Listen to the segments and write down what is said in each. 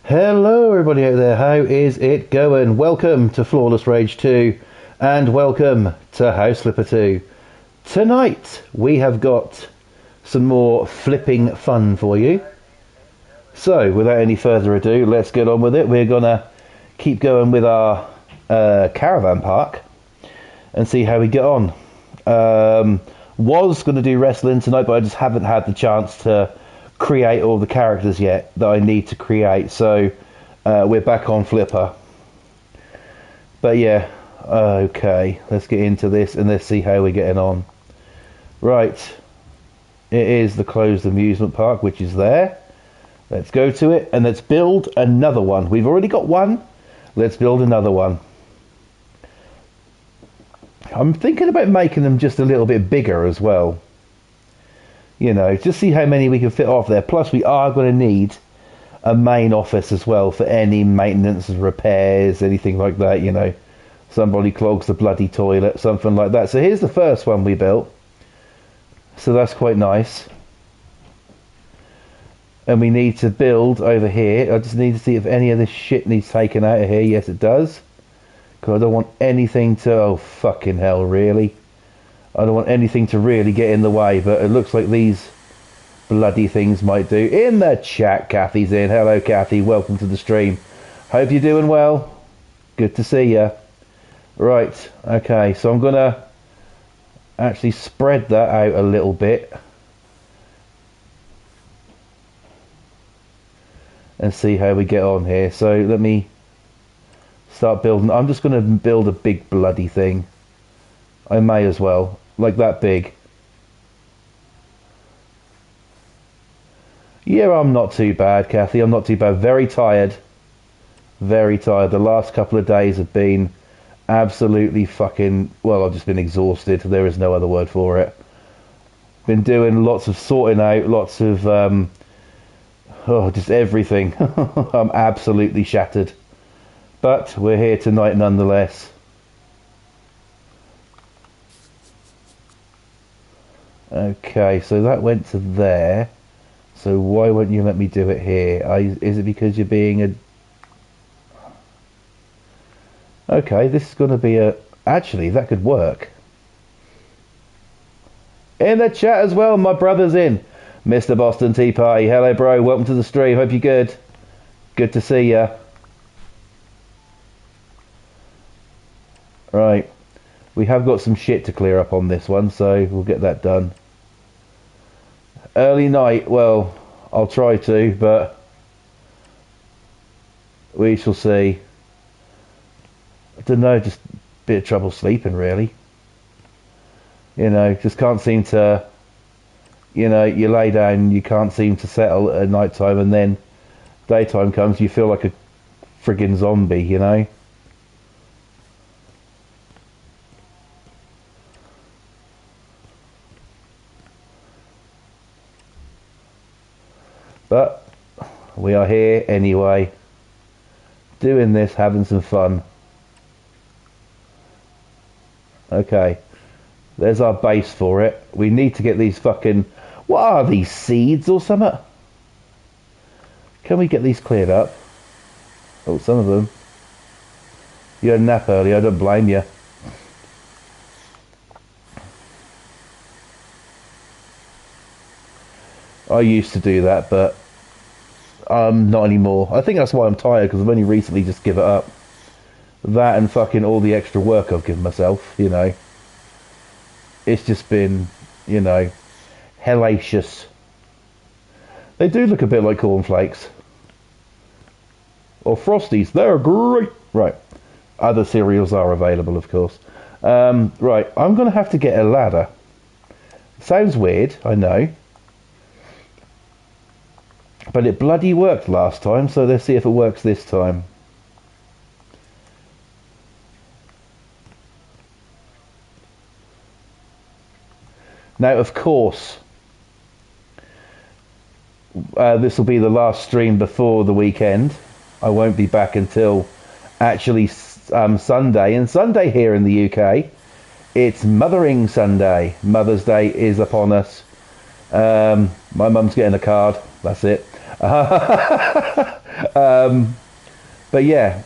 Hello everybody out there, how is it going? Welcome to Flawless Rage 2 and welcome to House Flipper 2. Tonight we have got some more flipping fun for you. So without any further ado, let's get on with it. We're gonna keep going with our caravan park and see how we get on. Was going to do wrestling tonight, but I just haven't had the chance to create all the characters yet that I need to create, so we're back on Flipper. But yeah, okay, let's get into this and let's see how we're getting on. Right, it is the closed amusement park, which is there. Let's go to it and let's build another one. We've already got one, let's build another one. I'm thinking about making them just a little bit bigger as well. You know, just see how many we can fit off there. Plus, we are going to need a main office as well for any maintenance, repairs, anything like that, you know. Somebody clogs the bloody toilet, something like that. So here's the first one we built. So that's quite nice. And we need to build over here. I just need to see if any of this shit needs taken out of here. Yes, it does. Because I don't want anything to... Oh, fucking hell, really? I don't want anything to really get in the way, but it looks like these bloody things might do. In the chat, Kathy's in. Hello, Kathy. Welcome to the stream. Hope you're doing well. Good to see you. Right, okay, so I'm going to actually spread that out a little bit and see how we get on here. So let me start building. I'm just going to build a big bloody thing. I may as well. Like that big. Yeah, I'm not too bad, Kathy. I'm not too bad. Very tired. Very tired. The last couple of days have been absolutely fucking... Well, I've just been exhausted. There is no other word for it. Been doing lots of sorting out. Lots of... just everything. I'm absolutely shattered. But we're here tonight nonetheless. Okay, so that went to there. So why won't you let me do it here? Is it because you're being a... Okay, this is going to be a... Actually, that could work. In the chat as well, my brother's in. Mr. Boston Tea Party. Hello, bro. Welcome to the stream. Hope you're good. Good to see ya. Right. We have got some shit to clear up on this one, so we'll get that done. Early night, well, I'll try to, but we shall see. I don't know, just a bit of trouble sleeping, really. You know, just can't seem to, you know, you lay down, you can't seem to settle at night time, and then daytime comes, you feel like a friggin' zombie, you know? But we are here anyway, doing this, having some fun. Okay, there's our base for it. We need to get these fucking... What are these, seeds or something? Can we get these cleared up? Oh, some of them. You had a nap earlier, I don't blame you. I used to do that, but not anymore. I think that's why I'm tired, because I've only recently just given it up. That and fucking all the extra work I've given myself, you know. It's just been, you know, hellacious. They do look a bit like cornflakes. Or Frosties, they're great. Right, other cereals are available, of course. Right, I'm going to have to get a ladder. Sounds weird, I know. But it bloody worked last time, so let's see if it works this time. Now, of course, this will be the last stream before the weekend. I won't be back until actually Sunday. And Sunday here in the UK, it's Mothering Sunday. Mother's Day is upon us. My mum's getting a card. That's it. But yeah,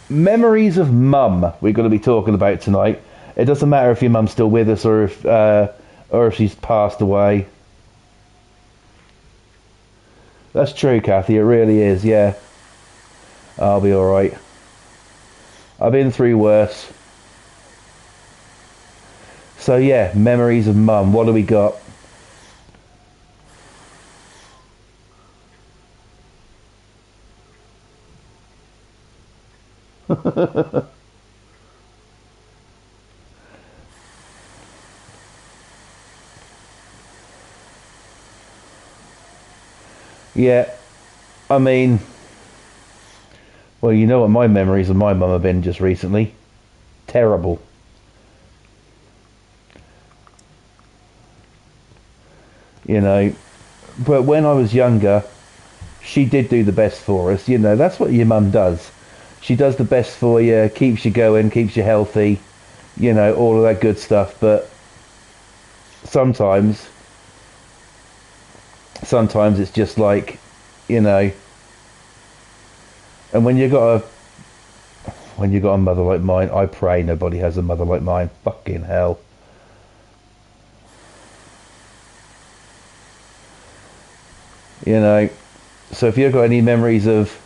memories of mum we're going to be talking about tonight. It doesn't matter if your mum's still with us or if she's passed away. That's true, Kathy. It really is. Yeah, I'll be all right. I've been through worse. So yeah, memories of mum. What do we got? Yeah, I mean, well, you know what my memories of my mum have been just recently. Terrible. You know, but when I was younger, she did do the best for us. You know, that's what your mum does. She does the best for you, keeps you going, keeps you healthy, you know, all of that good stuff. But sometimes, sometimes it's just like, you know, and when you got a mother like mine, I pray nobody has a mother like mine. Fucking hell. You know, so if you've got any memories of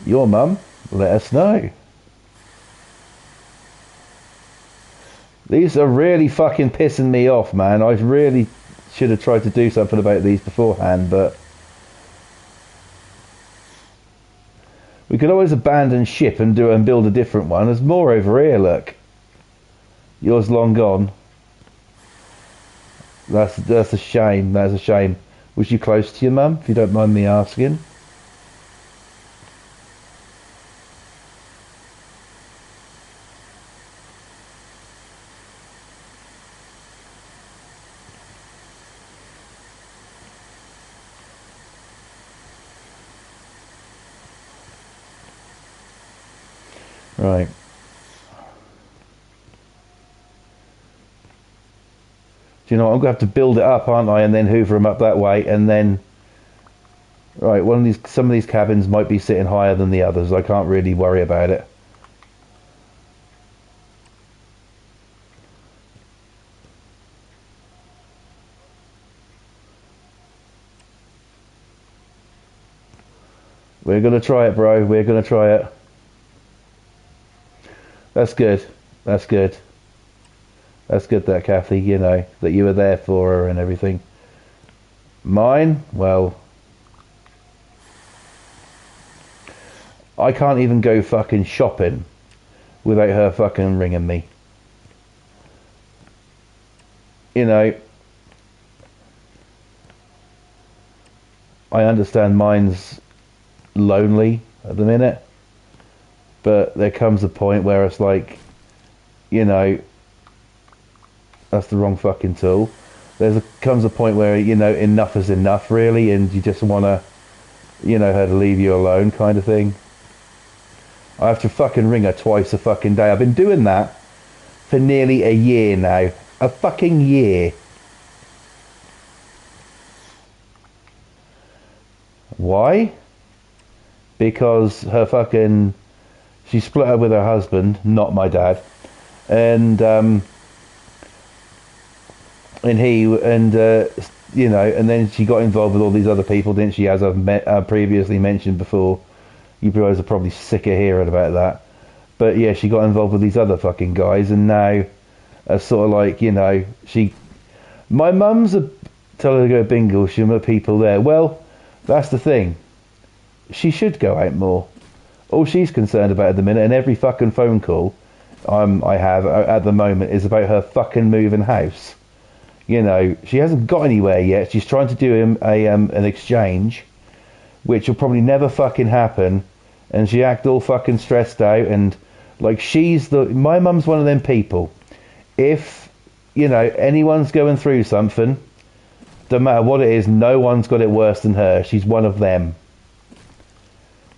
your mum, let us know. These are really fucking pissing me off, man. I really should have tried to do something about these beforehand, but we could always abandon ship and build a different one. There's more over here, look. Yours long gone. That's a shame. That's a shame. Was you close to your mum, if you don't mind me asking? Right. Do you know what? I'm going to have to build it up, aren't I? And then hoover them up that way. And then... Right, some of these cabins might be sitting higher than the others. I can't really worry about it. We're going to try it, bro. We're going to try it. That's good. That's good. That's good that, Kathy, you know, that you were there for her and everything. Mine? Well, I can't even go fucking shopping without her fucking ringing me. You know, I understand mine's lonely at the minute, but there comes a point where it's like, you know, that's the wrong fucking tool. Comes a point where, you know, enough is enough, really, and you just want to, you know, her to leave you alone kind of thing. I have to fucking ring her twice a fucking day. I've been doing that for nearly a year now. A fucking year. Why? Because she split up with her husband, not my dad, and you know, and then she got involved with all these other people, didn't she? As I've previously mentioned before. You guys are probably sick of hearing about that, but yeah, she got involved with these other fucking guys, and now, sort of like, you know, my mum's telling her to go bingo. She met people there. Well, that's the thing. She should go out more. All she's concerned about at the minute, and every fucking phone call I have at the moment, is about her fucking moving house. You know, she hasn't got anywhere yet. She's trying to do an exchange, which will probably never fucking happen, and she act all fucking stressed out, and like my mum's one of them people. If, you know, anyone's going through something, don't matter what it is, no one's got it worse than her. She's one of them.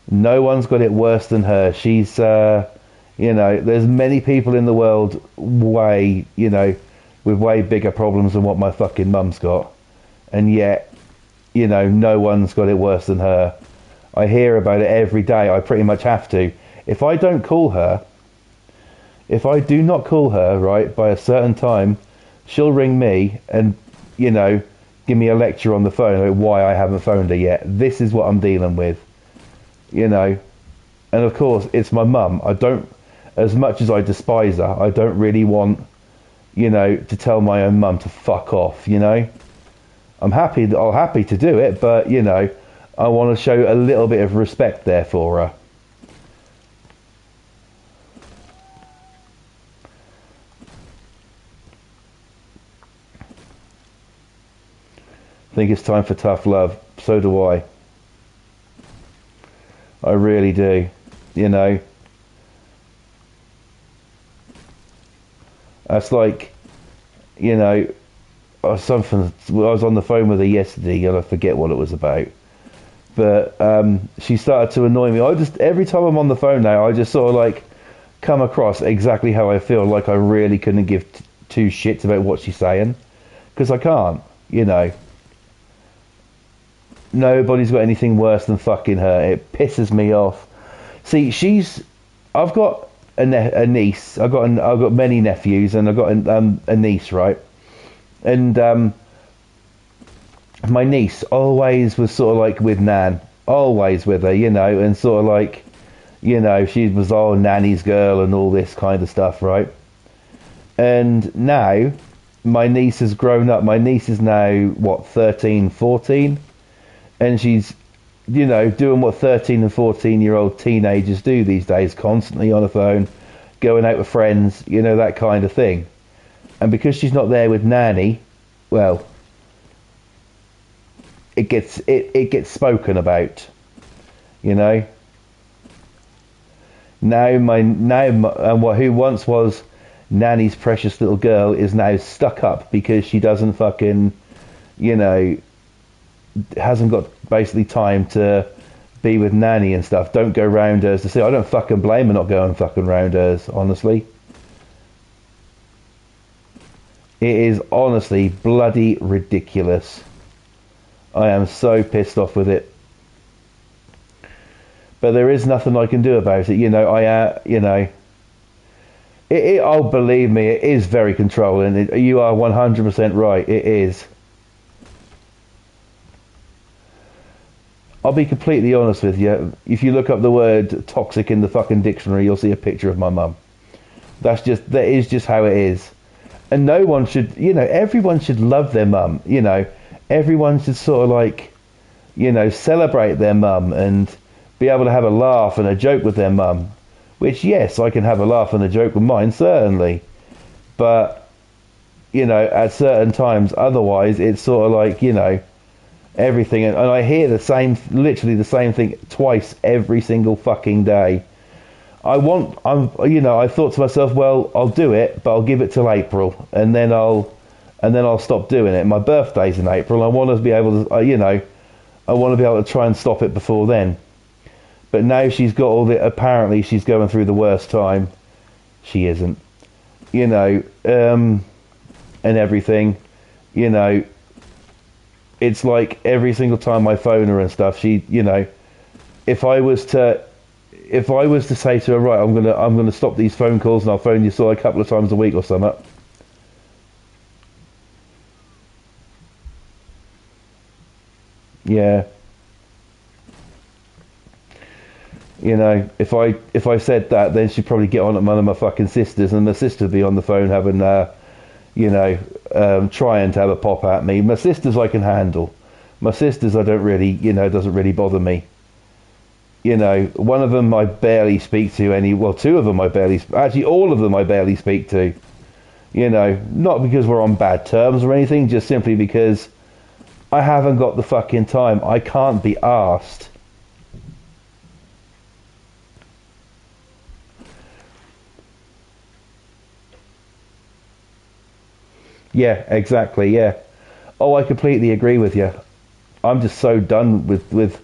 No one's got it worse than her. She's, you know, there's many people in the world you know, with way bigger problems than what my fucking mum's got, and yet, you know, no one's got it worse than her. I hear about it every day. I pretty much have to. If I don't call her, if I do not call her, right, by a certain time, she'll ring me and, you know, give me a lecture on the phone about why I haven't phoned her yet. This is what I'm dealing with, you know. And of course, it's my mum. I don't, as much as I despise her, I don't really want, you know, to tell my own mum to fuck off, you know. I'm happy to do it, but, you know, I want to show a little bit of respect there for her. I think it's time for tough love. So do I. I really do. You know. That's like, you know, I was on the phone with her yesterday and I forget what it was about. But she started to annoy me. Every time I'm on the phone now, I just sort of like come across exactly how I feel, like I really couldn't give two shits about what she's saying. Because I can't, you know. Nobody's got anything worse than fucking her. It pisses me off. See, I've got a niece. I've got many nephews, and I've got a niece, right? And my niece always was sort of like with Nan, always with her, you know, and sort of like, you know, she was all Nanny's girl and all this kind of stuff, right? And now my niece has grown up. My niece is now, what, 13, 14? And she's, you know, doing what 13 and 14-year-old teenagers do these days, constantly on the phone, going out with friends, you know, that kind of thing. And because she's not there with Nanny, well, it gets spoken about, you know. Who once was Nanny's precious little girl is now stuck up because she doesn't fucking, you know, hasn't got basically time to be with Nanny and stuff. Don't go round hers to see. I don't fucking blame her not going fucking round hers, honestly. It is honestly bloody ridiculous. I am so pissed off with it. But there is nothing I can do about it. You know, you know, oh, believe me, it is very controlling. You are 100% right. It is. I'll be completely honest with you. If you look up the word toxic in the fucking dictionary, you'll see a picture of my mum. That is just how it is. And no one should, you know, everyone should love their mum. You know, everyone should sort of like, you know, celebrate their mum and be able to have a laugh and a joke with their mum. Which, yes, I can have a laugh and a joke with mine, certainly. But, you know, at certain times, otherwise, it's sort of like, you know, everything. And I hear literally the same thing twice every single fucking day. I thought to myself, well, I'll do it, but I'll give it till April, and then I'll stop doing it. My birthday's in April. I want to be able to, I want to be able to try and stop it before then. But now she's got apparently she's going through the worst time. She isn't, you know, and everything, you know. It's like every single time I phone her and stuff, she, you know, if I was to say to her, right, I'm gonna stop these phone calls and I'll phone you a couple of times a week or something. Yeah. You know, if I said that, then she'd probably get on at one of my fucking sisters, and my sister would be on the phone having, you know, trying to have a pop at me. My sisters I can handle. My sisters I don't really, you know, doesn't really bother me. You know, one of them I barely speak to two of them actually all of them I barely speak to. You know, not because we're on bad terms or anything, just simply because I haven't got the fucking time. I can't be arsed. Yeah, exactly, yeah. Oh, I completely agree with you. I'm just so done with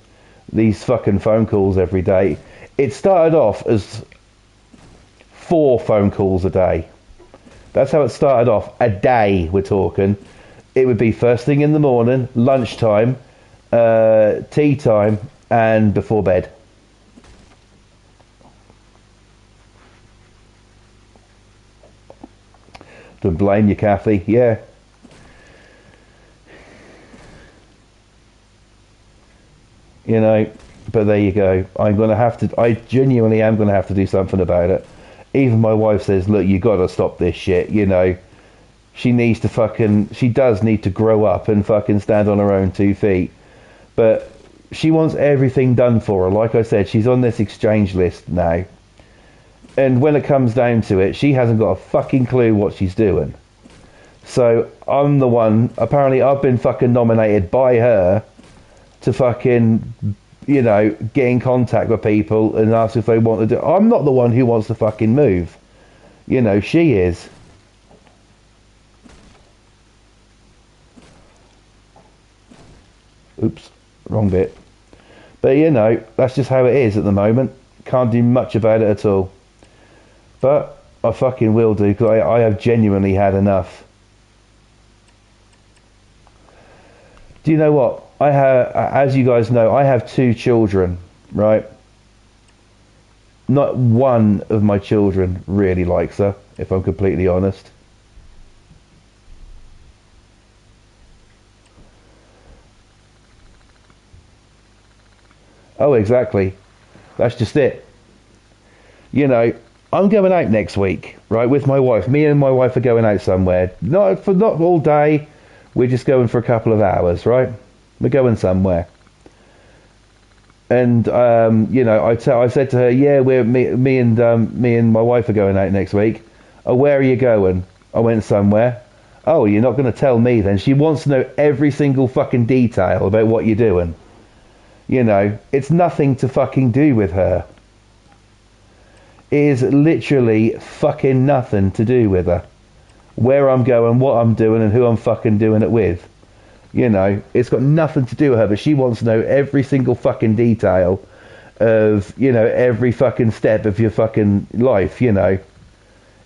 these fucking phone calls every day. It started off as 4 phone calls a day. That's how it started off. A day, we're talking. It would be first thing in the morning, lunchtime, tea time, and before bed. Don't blame you, Kathy. Yeah. You know, but there you go. I genuinely am going to have to do something about it. Even my wife says, look, you got to stop this shit, you know. She does need to grow up and fucking stand on her own 2 feet. But she wants everything done for her. Like I said, she's on this exchange list now. And when it comes down to it, she hasn't got a fucking clue what she's doing. So I'm the one, apparently I've been fucking nominated by her to fucking, you know, get in contact with people and ask if they want to do. I'm not the one who wants to fucking move. You know, she is. Oops, wrong bit. But you know, that's just how it is at the moment. Can't do much about it at all. But I fucking will do, because I have genuinely had enough. Do you know what? I have, as you guys know, I have 2 children, right? Not one of my children really likes her, if I'm completely honest. Oh, exactly. That's just it. You know, I'm going out next week, right, with my wife. Me and my wife are going out somewhere. Not all day. We're just going for a couple of hours, right? We're going somewhere. And you know, I said to her, yeah, me and my wife are going out next week. Oh, where are you going? I went somewhere. Oh, you're not going to tell me then? She wants to know every single fucking detail about what you're doing. You know, it's nothing to fucking do with her. It is literally fucking nothing to do with her. Where I'm going, what I'm doing, and who I'm fucking doing it with. You know, it's got nothing to do with her, but she wants to know every single fucking detail of, you know, every fucking step of your fucking life, you know.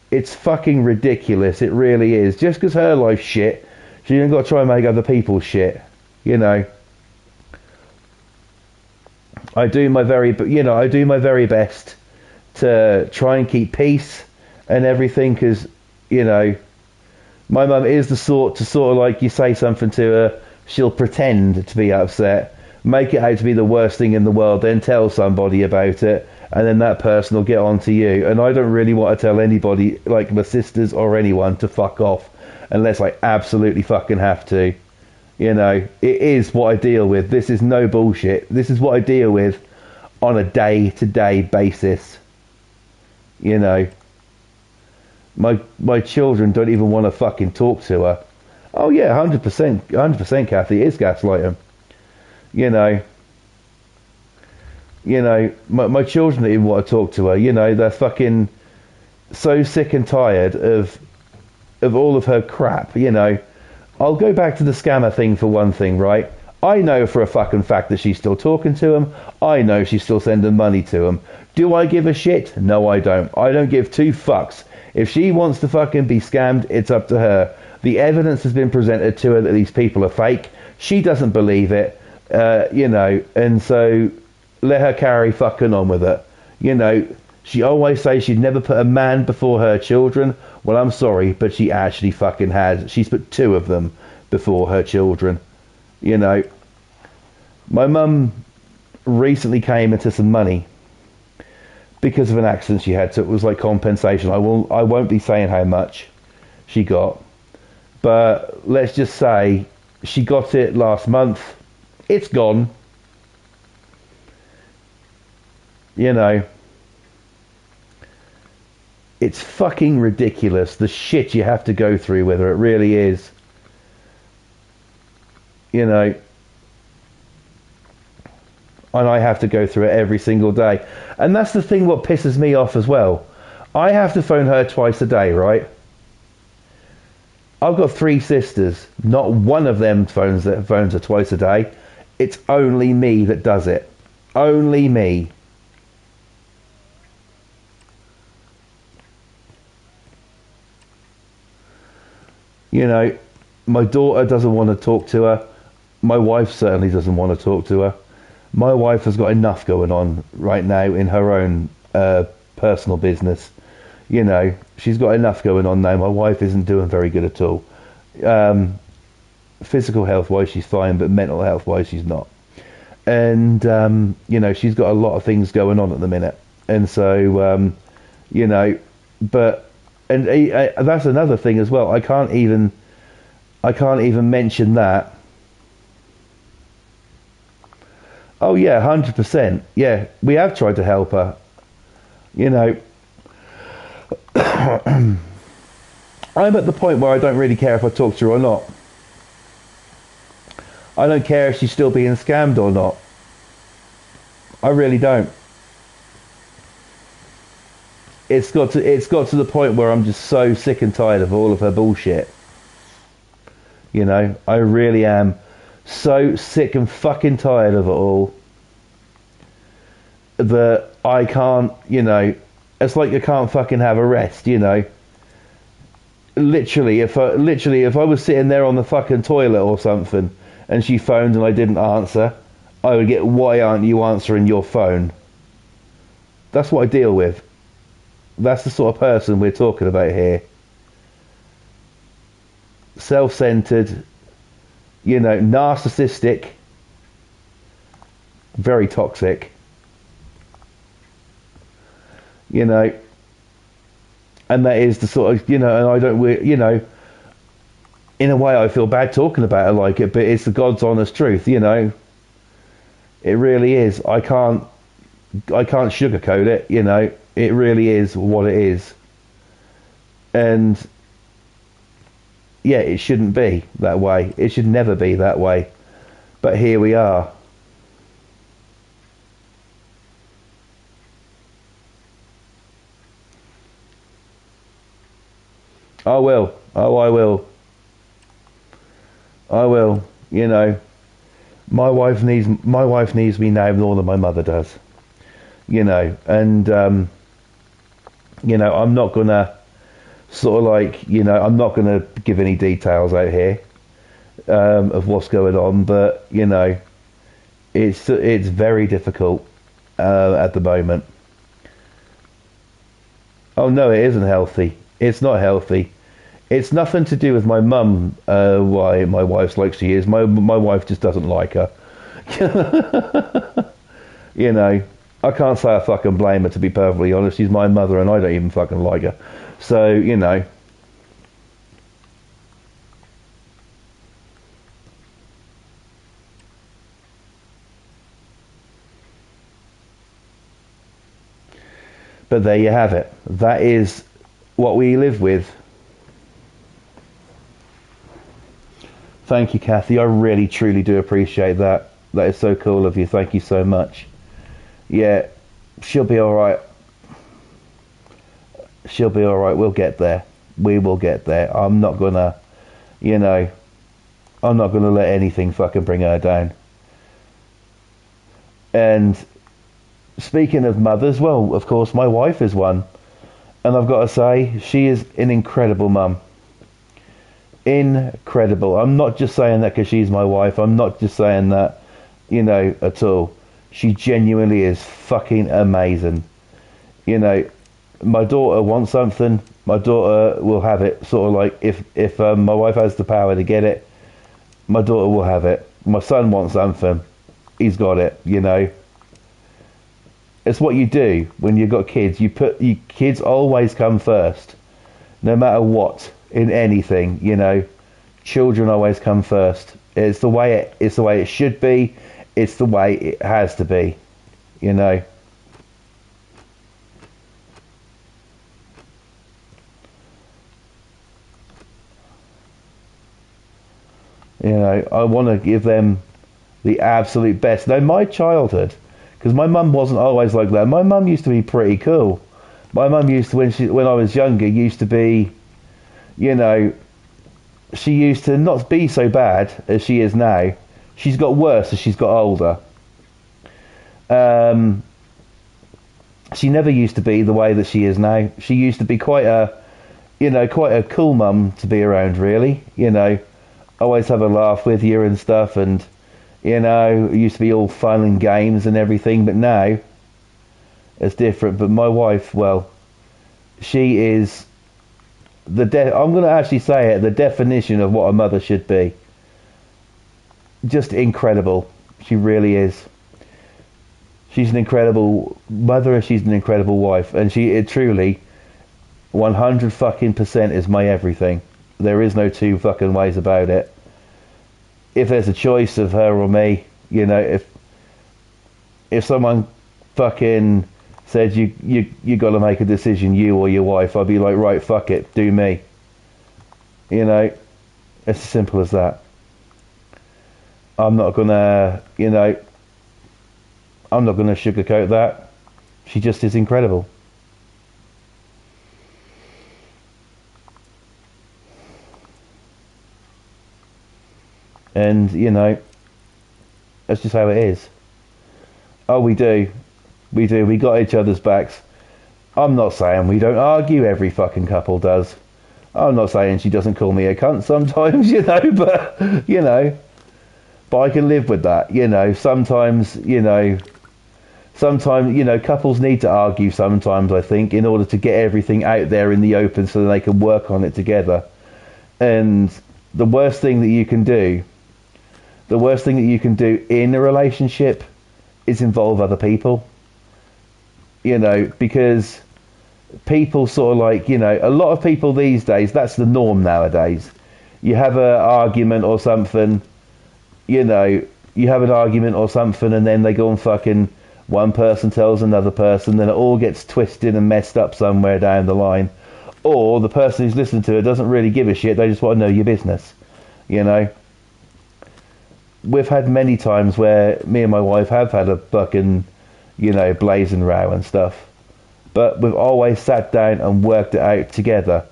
It's fucking ridiculous, it really is. Just because her life's shit, she ain't got to try and make other people's shit, you know. I do my very best to try and keep peace and everything, because, you know, my mum is the sort to sort of, like, you say something to her, she'll pretend to be upset, make it out to be the worst thing in the world, then tell somebody about it, and then that person will get on to you. And I don't really want to tell anybody, like my sisters or anyone, to fuck off unless I absolutely fucking have to. You know, it is what I deal with. This is no bullshit. This is what I deal with on a day-to-day basis. You know. My children don't even want to fucking talk to her. Oh yeah, 100%, Kathy, it is gaslighting. You know, my children don't even want to talk to her. You know, they're fucking so sick and tired of all of her crap. You know, I'll go back to the scammer thing for one thing, right? I know for a fucking fact that she's still talking to him. I know she's still sending money to him. Do I give a shit? No, I don't. I don't give 2 fucks. If she wants to fucking be scammed, it's up to her. The evidence has been presented to her that these people are fake. She doesn't believe it, you know, and so let her carry fucking on with it. You know, she always says she'd never put a man before her children. Well, I'm sorry, but she actually fucking has. She's put 2 of them before her children. You know, my mum recently came into some money because of an accident she had, so it was like compensation. I won't be saying how much she got, but let's just say she got it last month. It's gone. You know, it's fucking ridiculous, the shit you have to go through with her. It really is. You know, and I have to go through it every single day. And that's the thing what pisses me off as well. I have to phone her twice a day, right? I've got 3 sisters. Not one of them phones her twice a day. It's only me that does it. Only me. You know, my daughter doesn't want to talk to her. My wife certainly doesn't want to talk to her. My wife has got enough going on right now in her own personal business. You know, she's got enough going on now. My wife isn't doing very good at all. Physical health wise, she's fine, but mental health wise, she's not. And you know, she's got a lot of things going on at the minute, and so you know, but and that's another thing as well. I can't even mention that. Oh yeah, 100%. Yeah, we have tried to help her. You know, I'm at the point where I don't really care if I talk to her or not. I don't care if she's still being scammed or not. I really don't. It's got to the point where I'm just so sick and tired of all of her bullshit. You know, I really am so sick and fucking tired of it all that I can't, you know, it's like I can't fucking have a rest, you know. Literally, if I was sitting there on the fucking toilet or something and she phoned and I didn't answer, I would get, why aren't you answering your phone? That's what I deal with. That's the sort of person we're talking about here. Self-centered, you know, narcissistic, very toxic, you know, and that is the sort of, you know, and I don't, you know, in a way I feel bad talking about it like it, but it's the God's honest truth, you know. It really is. I can't sugarcoat it, you know. It really is what it is. And yeah, it shouldn't be that way. It should never be that way. But here we are. I will. Oh, I will. I will. You know, my wife needs me now more than my mother does. You know, and you know, I'm not gonna sort of like, you know, I'm not gonna give any details out here of what's going on, but you know, it's very difficult at the moment. Oh no, it isn't healthy. It's not healthy. It's nothing to do with my mum, why my wife's like she is. My wife just doesn't like her. You know, I can't say I fucking blame her, to be perfectly honest. She's my mother and I don't even fucking like her. So, you know. But there you have it. That is what we live with. Thank you, Kathy. I really, truly do appreciate that. That is so cool of you. Thank you so much. Yeah, she'll be alright. She'll be alright. We'll get there. We will get there. I'm not gonna, you know, I'm not gonna let anything fucking bring her down. And speaking of mothers, well, of course, my wife is one. And I've got to say, she is an incredible mum. Incredible. I'm not just saying that because she's my wife. I'm not just saying that, you know, at all. She genuinely is fucking amazing. You know, my daughter wants something, my daughter will have it. Sort of like if my wife has the power to get it, my daughter will have it. My son wants something, he's got it. You know, it's what you do when you've got kids. Kids always come first, no matter what. In anything, you know, children always come first. It's the way it should be. It's the way it has to be, you know. You know, I want to give them the absolute best. Now, my childhood, because my mum wasn't always like that. My mum used to be pretty cool. My mum used to, when I was younger, used to be, you know, she used to not be so bad as she is now. She's got worse as she's got older. She never used to be the way that she is now. She used to be quite a cool mum to be around, really. You know, always have a laugh with you and stuff, and You know, it used to be all fun and games and everything, but now it's different. But my wife, well, she is I'm going to actually say it, the definition of what a mother should be. Just incredible. She really is. She's an incredible mother, she's an incredible wife, and it truly 100 fucking percent is my everything. There is no two fucking ways about it. If there's a choice of her or me, you know, if someone fucking said you got to make a decision, you or your wife, I'd be like, right, fuck it, do me. You know, it's as simple as that. I'm not gonna, you know, I'm not gonna sugarcoat that. She just is incredible. And, you know, that's just how it is. Oh, we do. We do. We got each other's backs. I'm not saying we don't argue, every fucking couple does. I'm not saying she doesn't call me a cunt sometimes, you know, but, you know, but I can live with that, you know. Sometimes, you know, couples need to argue sometimes, I think, in order to get everything out there in the open so that they can work on it together. And the worst thing that you can do in a relationship is involve other people. You know, because people sort of like, you know, a lot of people these days, that's the norm nowadays. You have an argument or something, you know, and then they go and fucking, one person tells another person, then it all gets twisted and messed up somewhere down the line. Or the person who's listening to it doesn't really give a shit, they just want to know your business, you know. We've had many times where me and my wife have had a fucking, you know, blazing row and stuff. But we've always sat down and worked it out together.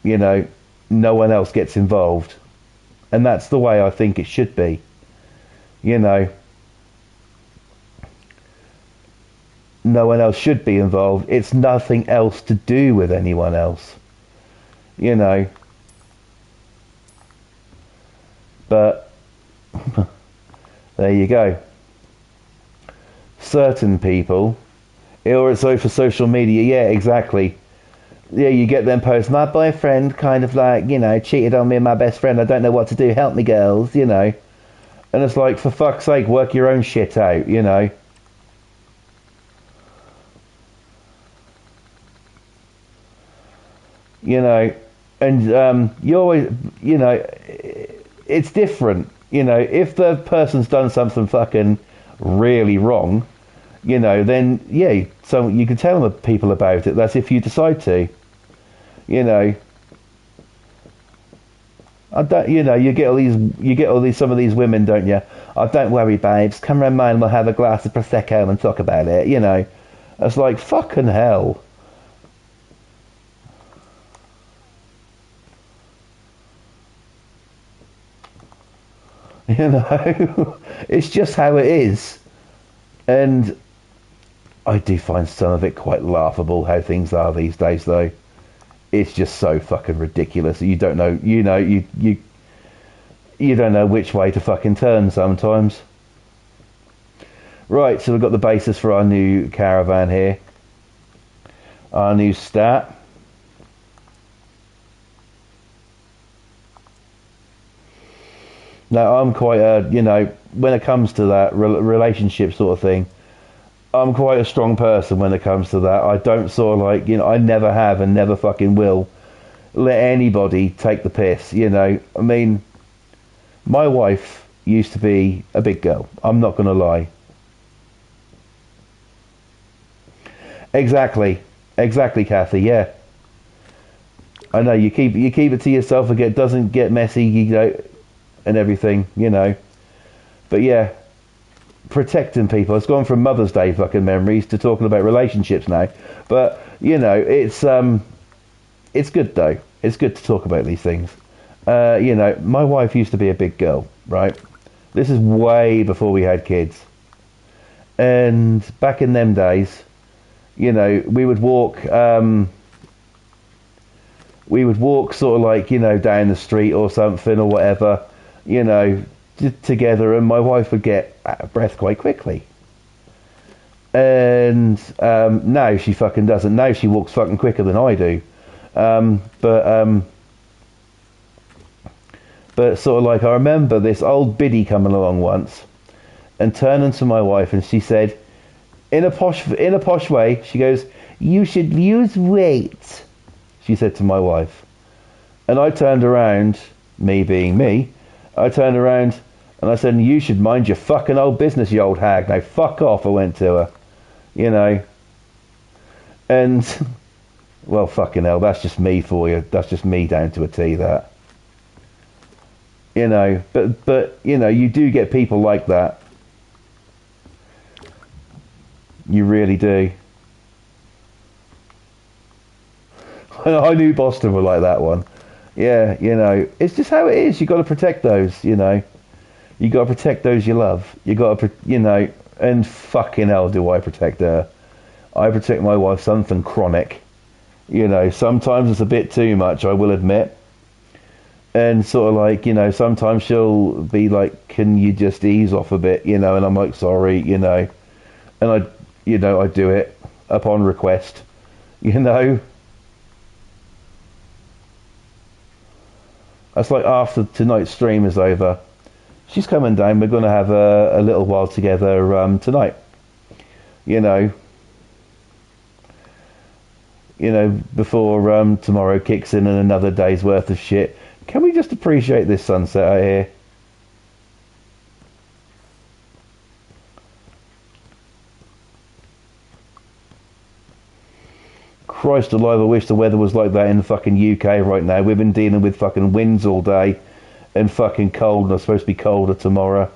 You know, no one else gets involved. And that's the way I think it should be. You know, no one else should be involved. It's nothing else to do with anyone else. You know. But there you go. Certain people, or it's over social media, yeah, exactly. Yeah, you get them posts, my boyfriend kind of like, you know, cheated on me and my best friend, I don't know what to do, help me girls, you know. And it's like, for fuck's sake, work your own shit out, you know. You know, and you always, you know, it's different. You know, if the person's done something fucking really wrong, you know, then yeah, so you can tell people about it. That's if you decide to. You know, I don't. You know, you get all these. Some of these women, don't you? Oh, don't worry, babes. Come round mine. We'll have a glass of prosecco and talk about it. You know, it's like fucking hell. You know, it's just how it is, and I do find some of it quite laughable how things are these days. Though it's just so fucking ridiculous. You don't know, you don't know which way to fucking turn sometimes. Right, so we've got the basis for our new caravan here, our new stat. Now, I'm quite a, you know, when it comes to that relationship sort of thing, I'm quite a strong person when it comes to that. I don't sort of like, you know, I never have and never fucking will let anybody take the piss, you know. I mean, my wife used to be a big girl. I'm not going to lie. Exactly. Exactly, Kathy, yeah. I know, you keep it to yourself and it doesn't get messy, you know, and everything, you know. But yeah, protecting people. It's gone from Mother's Day fucking memories to talking about relationships now. But you know, it's good though. It's good to talk about these things. You know, my wife used to be a big girl, right? This is way before we had kids. And back in them days, you know, we would walk sort of like, you know, down the street or something or whatever, you know, together, and my wife would get out of breath quite quickly. And now she fucking doesn't. Now she walks fucking quicker than I do. But sort of like, I remember this old biddy coming along once and turning to my wife, and she said, in a posh way, she goes, "You should lose weight," she said to my wife. And I turned around, me being me, I turned around and I said, "You should mind your fucking old business, you old hag. Now fuck off," I went to her. You know. And, well, fucking hell, that's just me for you. That's just me down to a T, that. You know, but you know, you do get people like that. You really do. I knew Boston were like that one. Yeah, you know, it's just how it is. You got to protect those, you know. You got to protect those you love. You got to, you know, and fucking hell do I protect her. I protect my wife, something chronic. You know, sometimes it's a bit too much, I will admit. And sort of like, you know, sometimes she'll be like, "Can you just ease off a bit?" You know, and I'm like, "Sorry," you know. And I do it upon request, you know. That's like after tonight's stream is over. She's coming down. We're going to have a little while together tonight. You know, before tomorrow kicks in and another day's worth of shit. Can we just appreciate this sunset out here? Christ alive, I wish the weather was like that in the fucking UK right now. We've been dealing with fucking winds all day and fucking cold, and it's supposed to be colder tomorrow.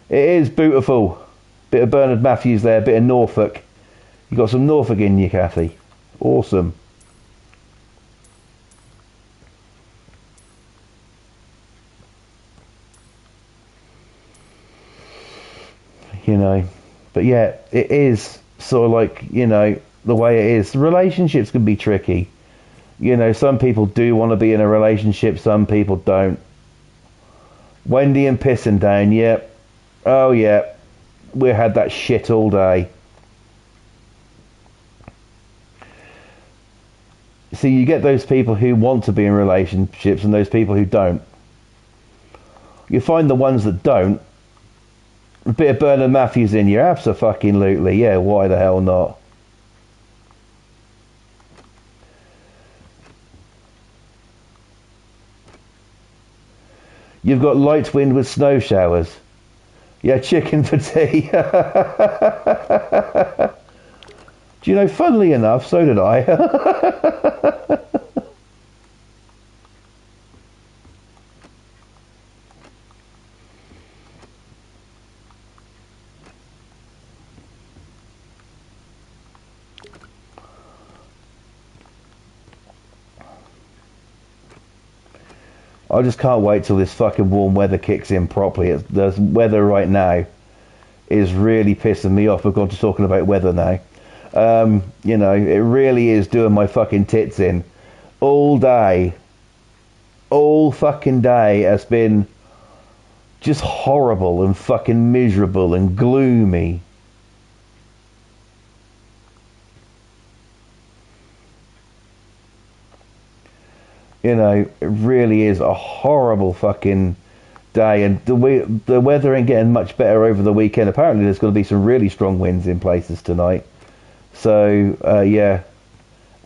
It is beautiful. Bit of Bernard Matthews there, bit of Norfolk. You got some Norfolk in you, Kathy. Awesome. You know, but yeah, it is sort of like, you know, the way it is. Relationships can be tricky. You know, some people do want to be in a relationship, some people don't. Wendy and pissing down, yep. Oh yeah, we had that shit all day. See, you get those people who want to be in relationships and those people who don't. You find the ones that don't, a bit of Bernard Matthews in you, abso-fucking-lutely. Yeah, why the hell not? You've got light wind with snow showers. Yeah, chicken for tea. Do you know, funnily enough, so did I. I just can't wait till this fucking warm weather kicks in properly. The weather right now is really pissing me off. We've gone to talking about weather now. You know, it really is doing my fucking tits in. All day. All fucking day has been just horrible and fucking miserable and gloomy. You know, it really is a horrible fucking day, and the weather ain't getting much better over the weekend. Apparently there's going to be some really strong winds in places tonight. So, yeah,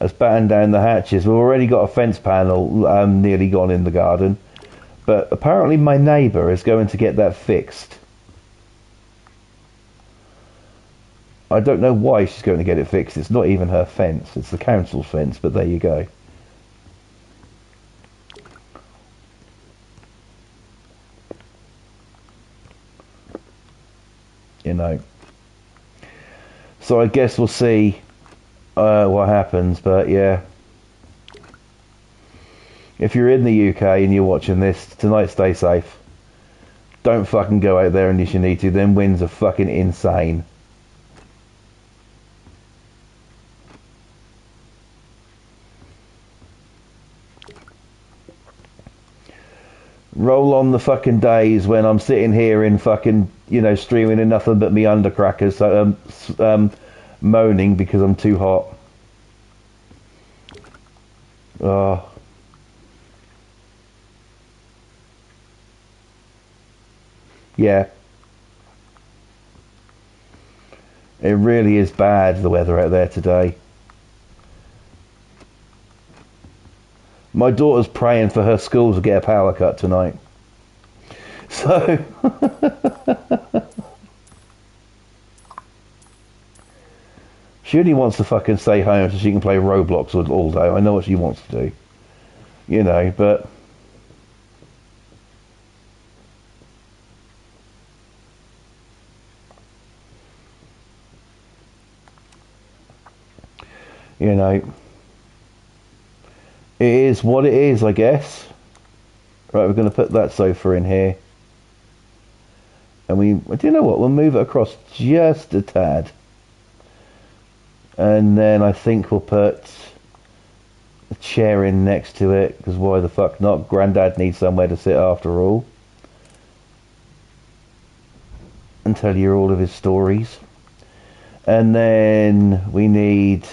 let's batten down the hatches. We've already got a fence panel nearly gone in the garden, but apparently my neighbour is going to get that fixed. I don't know why she's going to get it fixed. It's not even her fence. It's the council's fence, but there you go. You know. So I guess we'll see what happens, but yeah. If you're in the UK and you're watching this, tonight stay safe. Don't fucking go out there unless you need to. Them winds are fucking insane. Roll on the fucking days when I'm sitting here in fucking, streaming in nothing but me undercrackers, so moaning because I'm too hot. Oh. Yeah. It really is bad, the weather out there today. My daughter's praying for her school to get a power cut tonight. So... She only wants to fucking stay home so she can play Roblox all day. I know what she wants to do. But... it is what it is, I guess. Right, we're going to put that sofa in here. And do you know what? We'll move it across just a tad. And then I think we'll put a chair in next to it, because why the fuck not? Grandad needs somewhere to sit after all. And tell you all of his stories. And then we need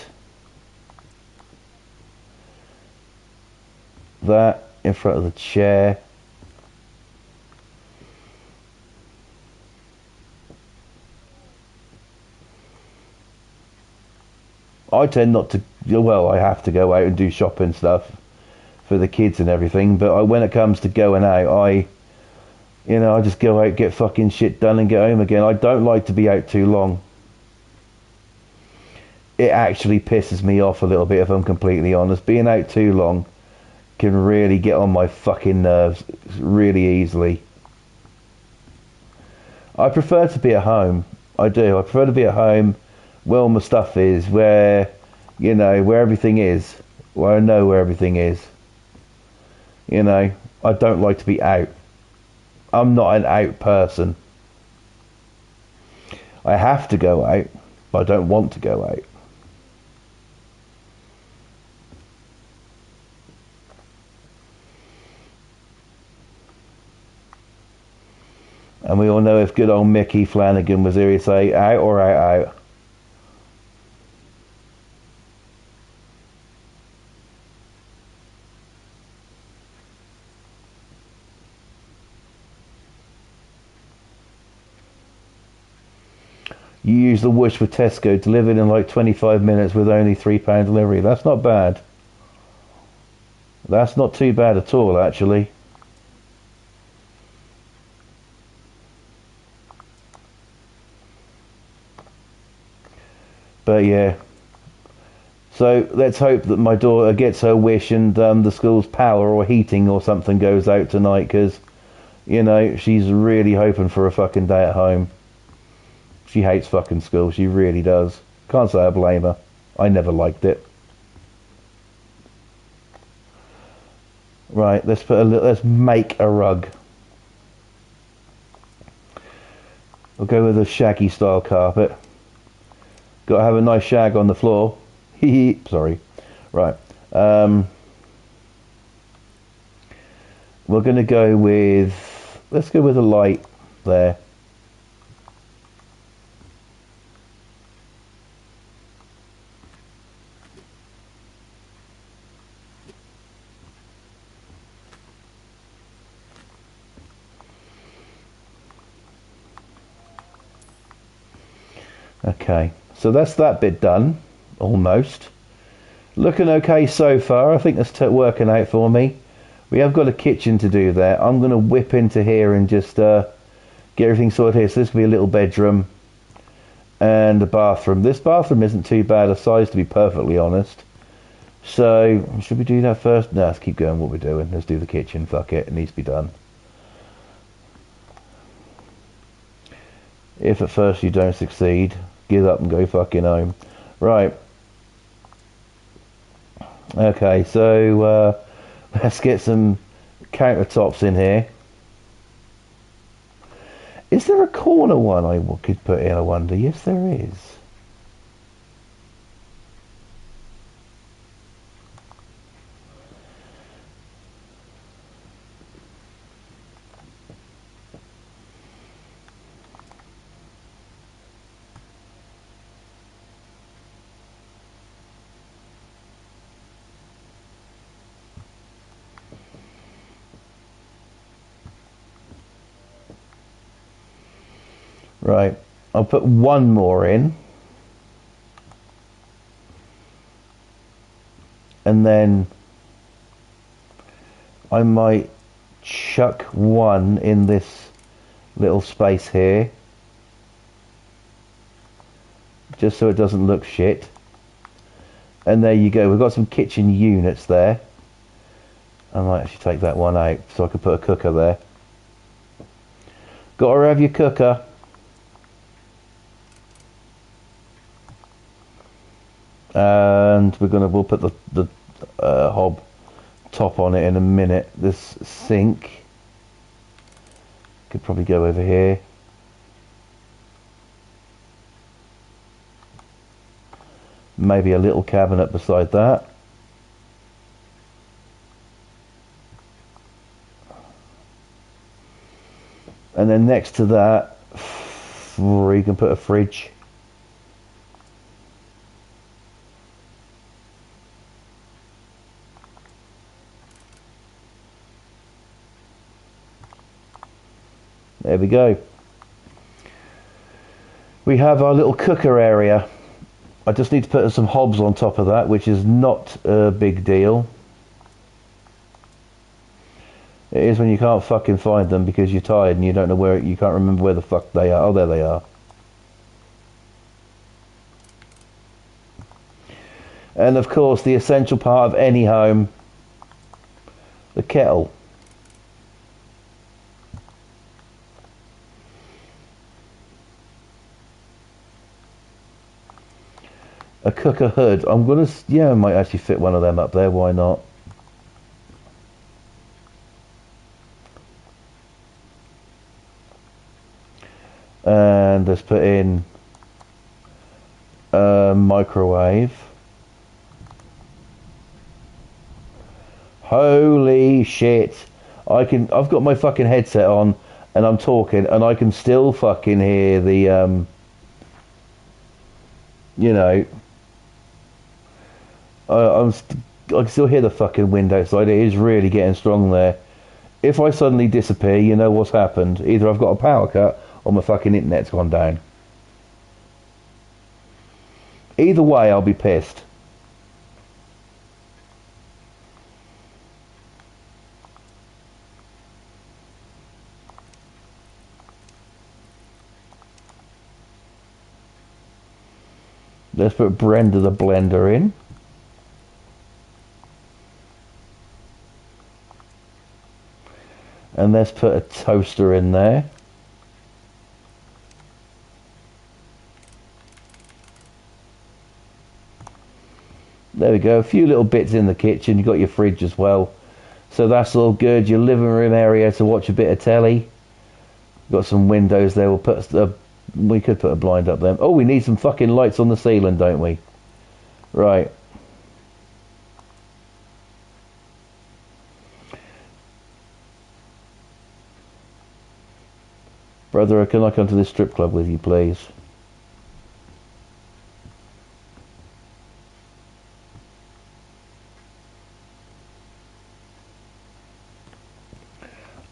that in front of the chair. I tend not to, well, I have to go out and do shopping stuff for the kids and everything, but when it comes to going out, I just go out, get fucking shit done and get home again. I don't like to be out too long. It actually pisses me off a little bit, if I'm completely honest. Being out too long can really get on my fucking nerves really easily. I prefer to be at home. I do. I prefer to be at home where all my stuff is, where everything is, where I know where everything is. I don't like to be out. I'm not an out person. I have to go out, but I don't want to go out. And we all know if good old Mickey Flanagan was here, he'd say, out or out. You use the Whoosh for Tesco, delivered in like 25 minutes with only £3 delivery. That's not bad. That's not too bad at all, actually. But yeah. So let's hope that my daughter gets her wish and the school's power or heating or something goes out tonight, because, she's really hoping for a fucking day at home. She hates fucking school, she really does. Can't say I blame her. I never liked it. Right, let's make a rug. We'll go with a shaggy style carpet. Got to have a nice shag on the floor. Sorry. Right. We're going to go with... Let's go with a light there. Okay. So that's that bit done. Almost. Looking okay so far. I think that's working out for me. We have got a kitchen to do there. I'm going to whip into here and just get everything sorted here. So this will be a little bedroom and a bathroom. This bathroom isn't too bad a size, to be perfectly honest. So, should we do that first? No, let's keep going what we're doing. Let's do the kitchen. Fuck it. It needs to be done. If at first you don't succeed, give up and go fucking home. Right. Okay, so let's get some countertops in here. Is there a corner one I could put in, I wonder? Yes, there is. Right, I'll put one more in. And then I might chuck one in this little space here. Just so it doesn't look shit. And there you go, we've got some kitchen units there. I might actually take that one out so I can put a cooker there. Gotta have your cooker. And we'll put the hob top on it in a minute. This sink could probably go over here. Maybe a little cabinet beside that. And then next to that, you can put a fridge. There we go. We have our little cooker area. I just need to put some hobs on top of that, which is not a big deal. It is when you can't fucking find them because you're tired and you don't know where, you can't remember where the fuck they are. Oh, there they are. And of course, the essential part of any home, the kettle. A cooker hood. I'm gonna, yeah, I might actually fit one of them up there. Why not? And let's put in a microwave. Holy shit! I've got my fucking headset on, and I'm talking, and I can still fucking hear the you know. I can still hear the fucking wind outside. It is really getting strong there. If I suddenly disappear, you know what's happened. Either I've got a power cut or my fucking internet's gone down. Either way, I'll be pissed. Let's put Brenda the blender in. And let's put a toaster in there. There we go, a few little bits in the kitchen. You've got your fridge as well. So that's all good. Your living room area to watch a bit of telly. Got some windows there. We could put a blind up there. Oh, we need some fucking lights on the ceiling, don't we? Right. Brother, can I come to this strip club with you, please?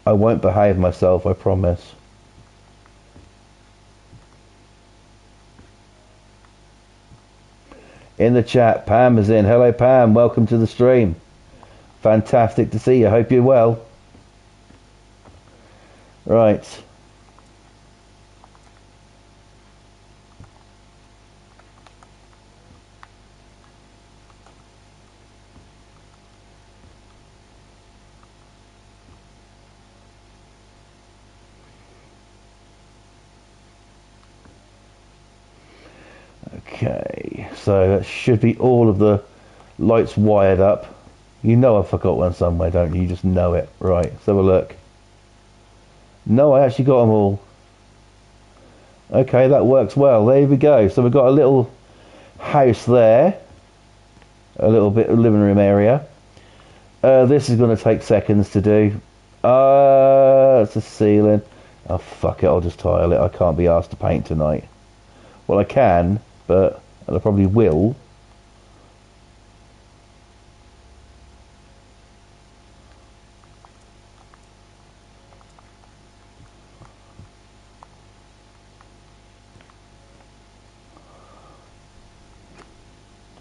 I won't behave myself, I promise. In the chat, Pam is in. Hello, Pam. Welcome to the stream. Fantastic to see you. Hope you're well. Right. Okay, so that should be all of the lights wired up. You know I forgot one somewhere, don't you? You just know it. Right, let's have a look. No, I actually got them all. Okay, that works well. There we go. So we've got a little house there. A little bit of living room area. This is going to take seconds to do. It's a ceiling. Oh, fuck it. I'll just tile it. I can't be asked to paint tonight. Well, I can, but I probably will.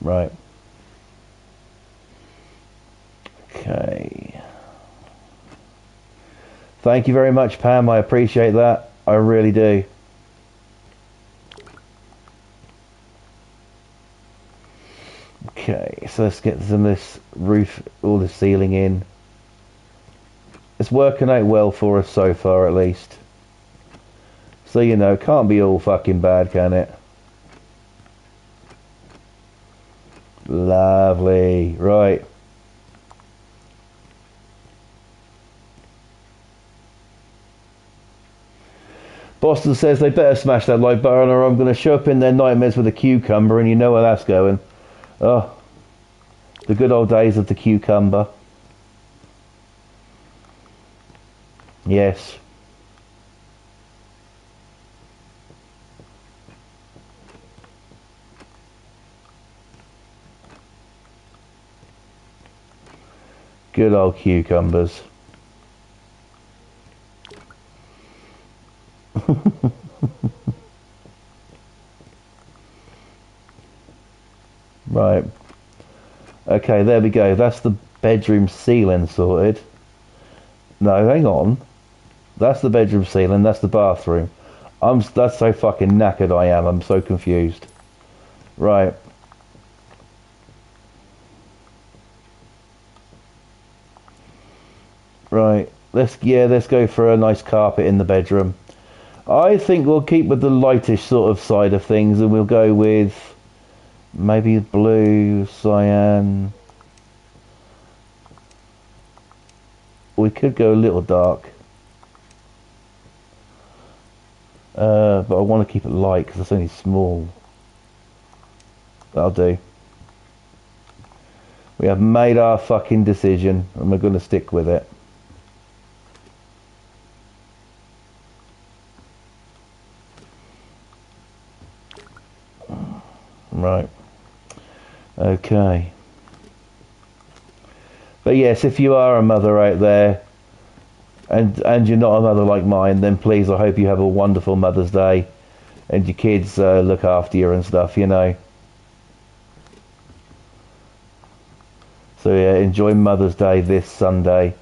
Right. Okay. Thank you very much, Pam. I appreciate that. I really do. Okay, so let's get some of this roof, all the ceiling in. It's working out well for us so far, at least. So, you know, can't be all fucking bad, can it? Lovely. Right. Boston says they better smash that like button or I'm going to show up in their nightmares with a cucumber, and you know where that's going. Oh, the good old days of the cucumber. Yes. Good old cucumbers. Right. Okay, there we go. That's the bedroom ceiling sorted. No, hang on. That's the bedroom ceiling. That's the bathroom. That's so fucking knackered I am. I'm so confused. Right. Right. Let's go for a nice carpet in the bedroom. I think we'll keep with the lightish sort of side of things, and we'll go with maybe blue, cyan. We could go a little dark. But I want to keep it light because it's only small. That'll do. We have made our fucking decision and we're going to stick with it. Right. Okay. But yes, if you are a mother out there and you're not a mother like mine, then please, I hope you have a wonderful Mother's Day and your kids look after you and stuff, you know. So yeah, enjoy Mother's Day this Sunday.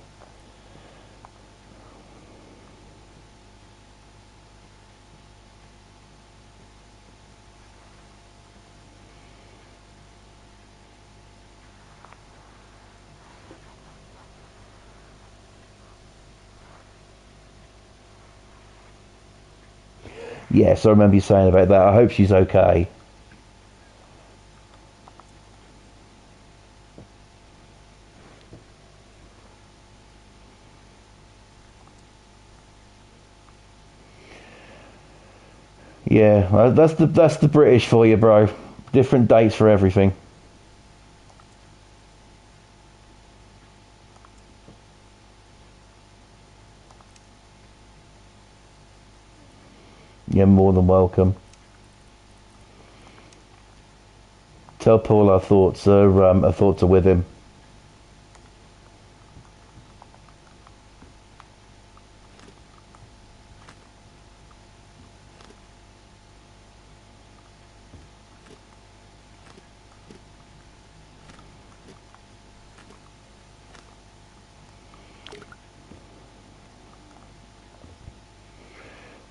Yes, I remember you saying about that. I hope she's okay. Yeah, that's the British for you, bro. Different dates for everything. You're more than welcome. Tell Paul our thoughts are with him.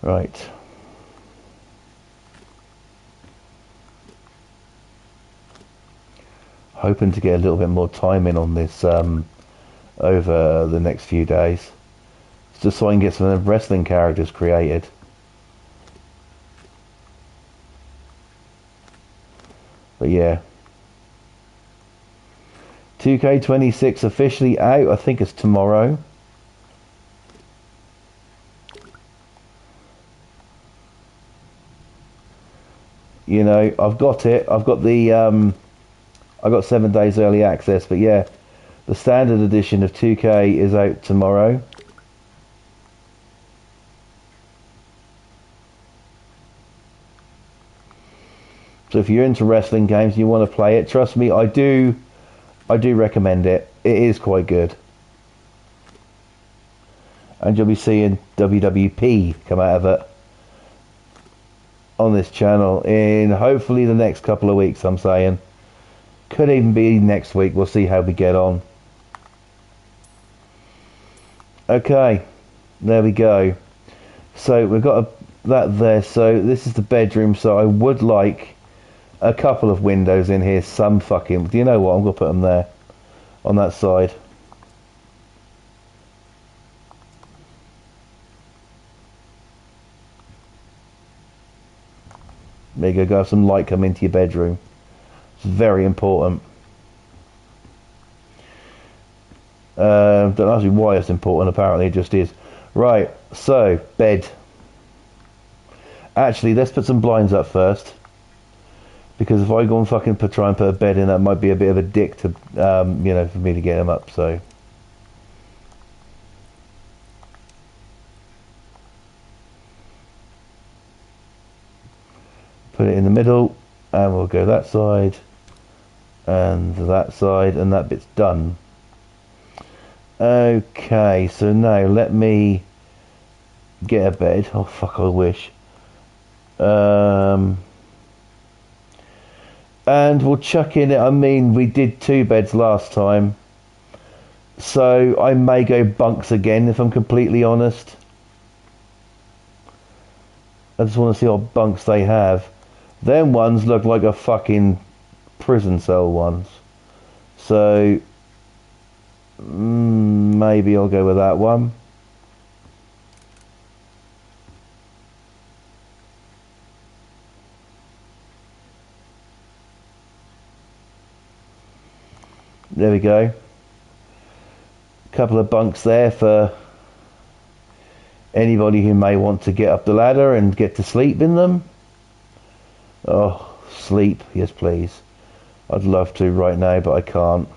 Right. Hoping to get a little bit more time in on this over the next few days, just so I can get some wrestling characters created. But yeah, 2K26 officially out. I think it's tomorrow. You know, I've got it. I've got the I got 7 days early access. But yeah, the standard edition of 2K is out tomorrow. So if you're into wrestling games and you want to play it, trust me, I do recommend it. It is quite good. And you'll be seeing WWP come out of it on this channel in hopefully the next couple of weeks, I'm saying. Could even be next week. We'll see how we get on. Okay, there we go. So we've got that there. So this is the bedroom. So I would like a couple of windows in here. Some fucking... Do you know what? I'm going to put them there. On that side. There you go. Have some light come into your bedroom. It's very important. Don't ask me why it's important. Apparently it just is. Right, so bed. Actually, let's put some blinds up first, because if I go and fucking try and put a bed in, that might be a bit of a dick to, you know, for me to get them up. So put it in the middle, and we'll go that side and that side, and that bit's done. Okay, so now let me get a bed. Oh fuck, I wish. And we'll chuck in it. I mean, we did 2 beds last time, so I may go bunks again if I'm completely honest. I just want to see what bunks they have. Them ones look like a fucking prison cell ones, so maybe I'll go with that one. There we go. Couple of bunks there for anybody who may want to get up the ladder and get to sleep in them. Oh, sleep, yes please. I'd love to right now, but I can't.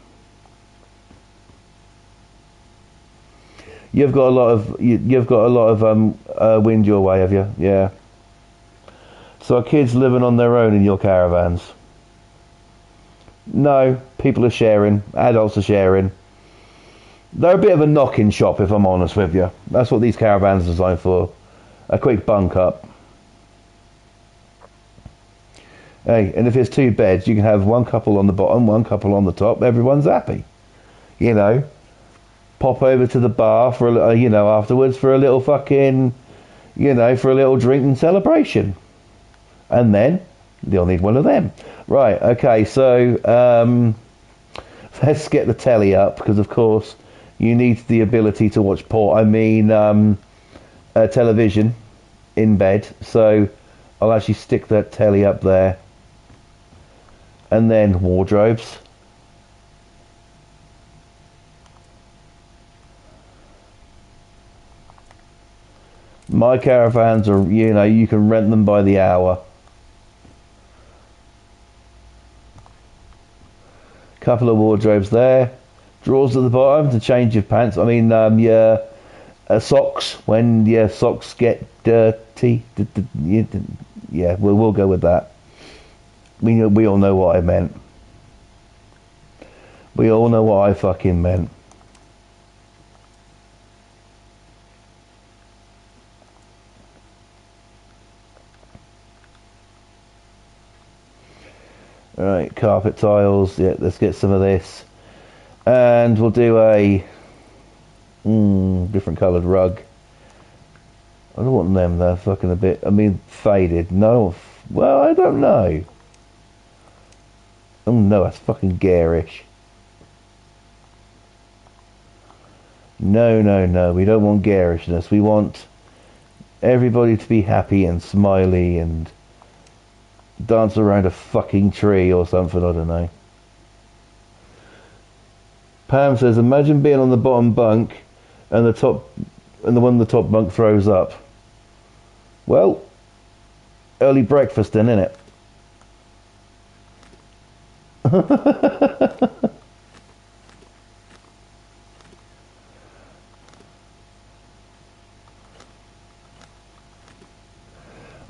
You've got a lot of wind your way, have you? Yeah. So are kids living on their own in your caravans? No, people are sharing. Adults are sharing. They're a bit of a knocking shop, if I'm honest with you. That's what these caravans are designed for. A quick bunk up. Hey, and if it's 2 beds, you can have one couple on the bottom, one couple on the top. Everyone's happy. You know, pop over to the bar for you know, afterwards for a little fucking, you know, for a little drink and celebration. And then you'll need one of them. Right, okay, so let's get the telly up, because of course you need the ability to watch television in bed. So I'll actually stick that telly up there. And then wardrobes. My caravans are, you know, you can rent them by the hour. Couple of wardrobes there. Drawers at the bottom to change your pants. I mean, your socks when your socks get dirty. Yeah, we'll go with that. We all know what I meant. We all know what I fucking meant. Alright, carpet tiles. Yeah, let's get some of this. And we'll do a different coloured rug. I don't want them, they're fucking a bit, I mean, faded. No, well, I don't know. Oh no, that's fucking garish. No, no, no, we don't want garishness. We want everybody to be happy and smiley and dance around a fucking tree or something, I don't know. Pam says, imagine being on the bottom bunk and the one on the top bunk throws up. Well, early breakfast then, innit?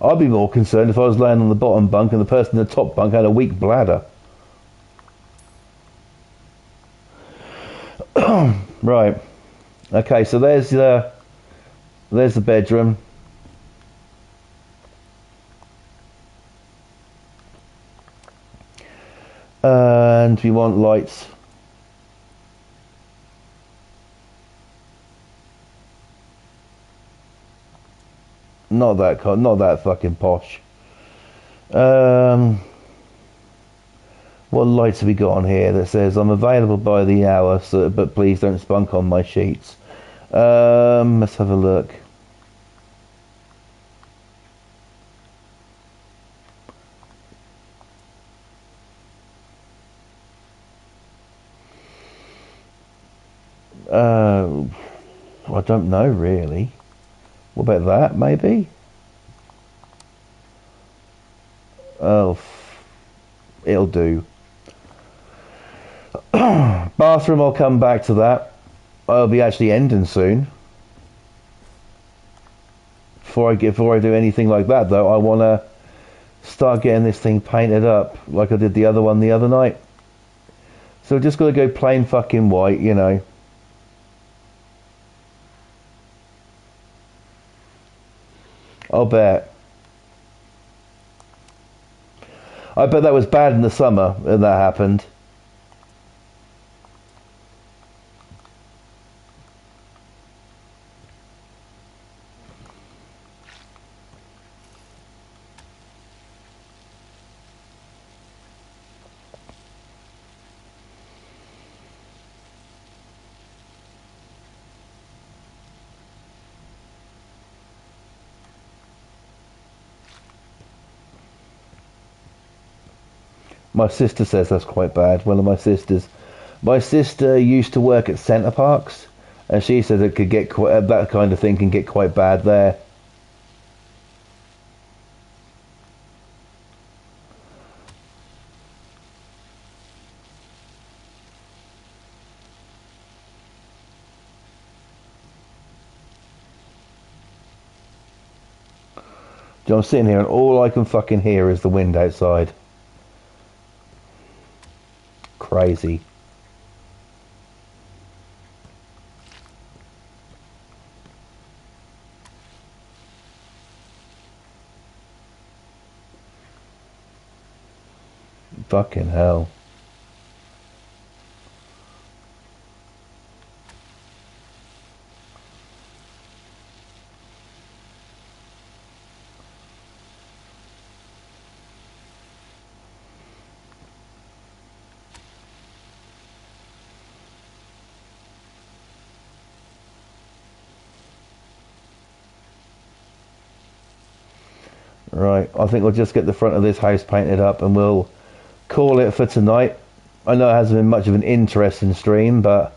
I'd be more concerned if I was laying on the bottom bunk and the person in the top bunk had a weak bladder. Right. Okay, so there's the bedroom. And we want lights. Not that fucking posh. What lights have we got on here that says I'm available by the hour, so, but please don't spunk on my sheets. Let's have a look. I don't know really. What about that, maybe? Oh, it'll do. Bathroom, I'll come back to that. I'll be actually ending soon. Before I do anything like that, though, I want to start getting this thing painted up like I did the other one the other night. So just got to go plain fucking white, you know. I'll bet. I bet that was bad in the summer when that happened. My sister says that's quite bad. One of my sisters. My sister used to work at Centre Parks, and she said it could get quite, that kind of thing can get quite bad there. I'm sitting here and all I can fucking hear is the wind outside. Crazy. Fucking hell. Right, I think we'll just get the front of this house painted up and we'll call it for tonight. I know it hasn't been much of an interesting stream, but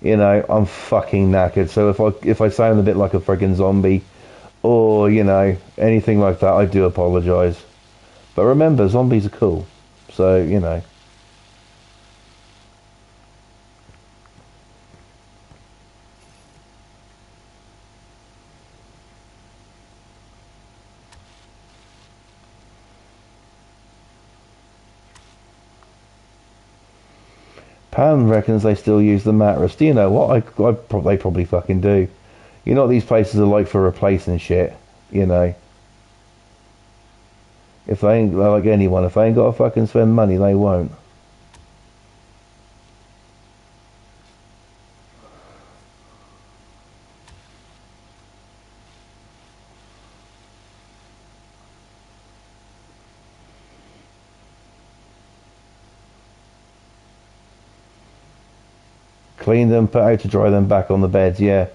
you know, I'm fucking knackered. So if I sound a bit like a friggin' zombie or, you know, anything like that, I do apologise. But remember, zombies are cool. So, you know. Pam reckons they still use the mattress. Do you know what? They probably fucking do. You know what these places are like for replacing shit, you know. If they ain't like anyone, if they ain't got to fucking spend money, they won't. Clean them, put out to dry them back on the beds, yeah.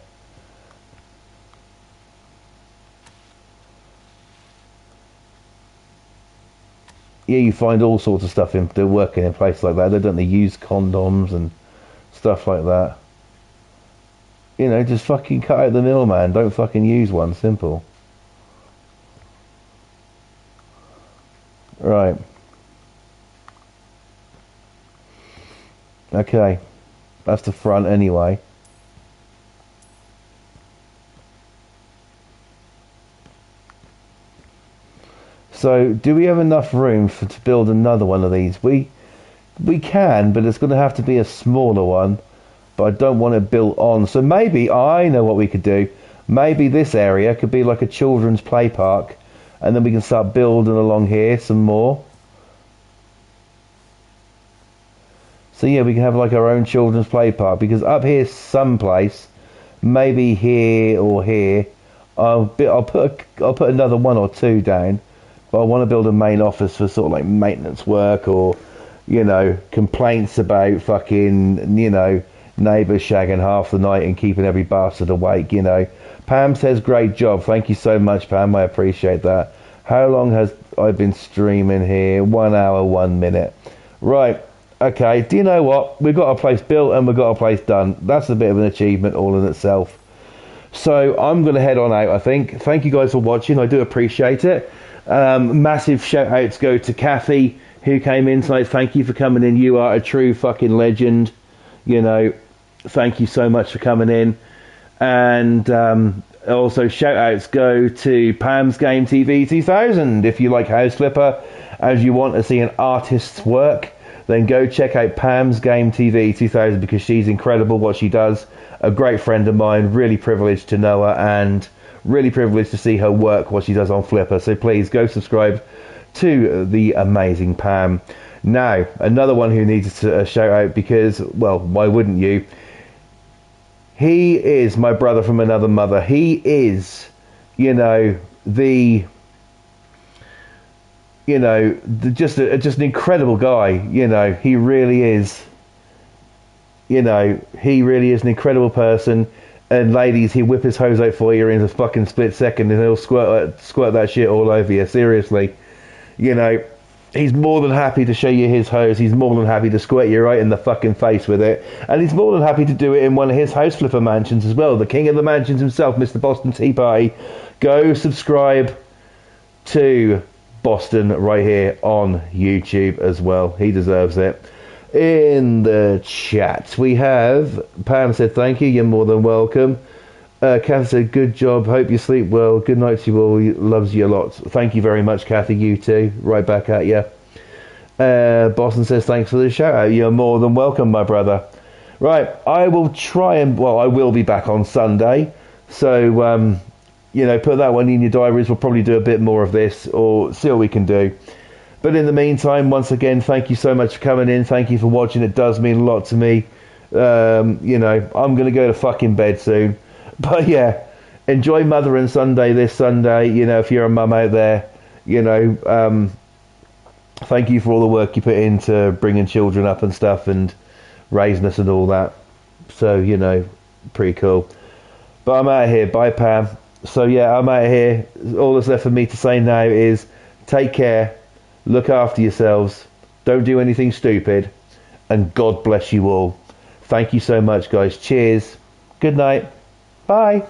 Yeah, you find all sorts of stuff they're working in places like that. They use condoms and stuff like that. You know, just fucking cut out the middleman. Don't fucking use one. Simple. Right. Okay. That's the front anyway. So, do we have enough room to build another one of these? We can, but it's going to have to be a smaller one. But I don't want it built on. So maybe, I know what we could do. Maybe this area could be like a children's play park. And then we can start building along here some more. So yeah, we can have like our own children's play park, because up here someplace, maybe here or here, I'll put another one or two down, but I want to build a main office for sort of like maintenance work, or complaints about fucking neighbours shagging half the night and keeping every bastard awake. Pam says great job. Thank you so much, Pam. I appreciate that. How long has I been streaming here? 1 hour 1 minute. Right. Okay, do you know what? We've got a place built and we've got a place done. That's a bit of an achievement all in itself. So I'm going to head on out, I think. Thank you guys for watching. I do appreciate it. Massive shout outs go to Kathy, who came in tonight. Thank you for coming in. You are a true fucking legend. Thank you so much for coming in. And also shout outs go to Pam's Game TV 2000. If you like House Flipper and you want to see an artist's work, then go check out Pam's Game TV 2000, because she's incredible what she does. A great friend of mine, really privileged to know her, and really privileged to see her work, what she does on Flipper. So please go subscribe to the amazing Pam. Now, another one who needs a shout out, because, well, why wouldn't you? He is my brother from another mother. He is, just an incredible guy. He really is. He really is an incredible person. And ladies, he whip his hose out for you in a fucking split second, and he'll squirt that shit all over you. Seriously, he's more than happy to show you his hose. He's more than happy to squirt you right in the fucking face with it, and he's more than happy to do it in one of his House Flipper mansions as well. The king of the mansions himself, Mr. Boston Tea Party. Go subscribe to Boston right here on YouTube as well. He deserves it. In the chat we have Pam said thank you, you're more than welcome. Kathy said good job, hope you sleep well, good night to you all, loves you a lot. Thank you very much, Kathy. You too, right back at you. Boston says thanks for the shout out. You're more than welcome, my brother. Right, I will try and, I will be back on Sunday, so put that one in your diaries. We'll probably do a bit more of this, or see what we can do. But in the meantime, once again, thank you so much for coming in. Thank you for watching. It does mean a lot to me. I'm going to go to fucking bed soon. But yeah, enjoy Mothering Sunday this Sunday. If you're a mum out there, thank you for all the work you put into bringing children up and stuff and raising us and all that. So, pretty cool. But I'm out of here. Bye, Pam. So yeah, I'm out of here. All that's left for me to say now is take care. Look after yourselves. Don't do anything stupid. And God bless you all. Thank you so much, guys. Cheers. Good night. Bye.